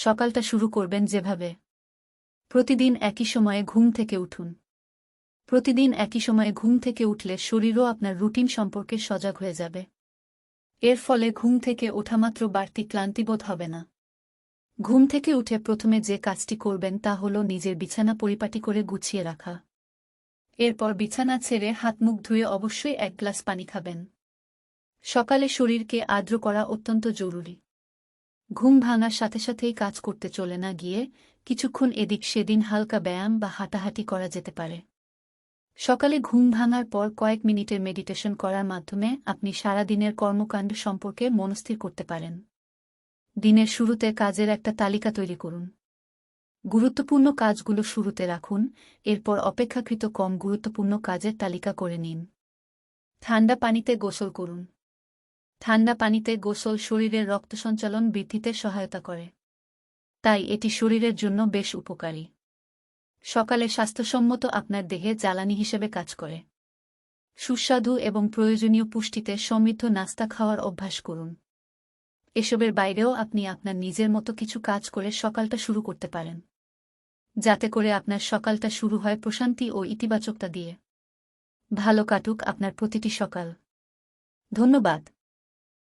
সকালটা শুরু করবেন যেভাবে। প্রতিদিন একই সময়ে ঘুম থেকে উঠুন। প্রতিদিন একই সময়ে ঘুম থেকে উঠলে শরীরও আপনার রুটিন সম্পর্কে সজাগ হয়ে যাবে। এর ফলে ঘুম থেকে ওঠামাত্র বাড়তি ক্লান্তিবোধ হবে না। ঘুম থেকে উঠে প্রথমে যে কাজটি করবেন তা হল নিজের বিছানা পরিপাটি করে গুছিয়ে রাখা। এরপর বিছানা ছেড়ে হাত মুখ ধুয়ে অবশ্যই 1 গ্লাস পানি খাবেন। সকালে শরীরকে আর্দ্র করা অত্যন্ত জরুরি। ঘুম ভাঙার সাথে সাথেই কাজ করতে চলে না গিয়ে কিছুক্ষণ এদিক সেদিন হালকা ব্যায়াম বা হাঁটাহাঁটি করা যেতে পারে। সকালে ঘুম ভাঙার পর কয়েক মিনিটের মেডিটেশন করার মাধ্যমে আপনি সারাদিনের কর্মকাণ্ড সম্পর্কে মনস্থির করতে পারেন। দিনের শুরুতে কাজের একটা তালিকা তৈরি করুন। গুরুত্বপূর্ণ কাজগুলো শুরুতে রাখুন, এরপর অপেক্ষাকৃত কম গুরুত্বপূর্ণ কাজের তালিকা করে নিন। ঠান্ডা পানিতে গোসল করুন। ঠান্ডা পানিতে গোসল শরীরের রক্ত সঞ্চালন বৃদ্ধিতে সহায়তা করে। তাই এটি শরীরের জন্য বেশ উপকারী। সকালে স্বাস্থ্যসম্মত আপনার দেহে জ্বালানি হিসেবে কাজ করে। সুস্বাদু এবং প্রয়োজনীয় পুষ্টিতে সমৃদ্ধ নাস্তা খাওয়ার অভ্যাস করুন। এসবের বাইরেও আপনি আপনার নিজের মতো কিছু কাজ করে সকালটা শুরু করতে পারেন, যাতে করে আপনার সকালটা শুরু হয় প্রশান্তি ও ইতিবাচকতা দিয়ে। ভালো কাটুক আপনার প্রতিটি সকাল। ধন্যবাদ।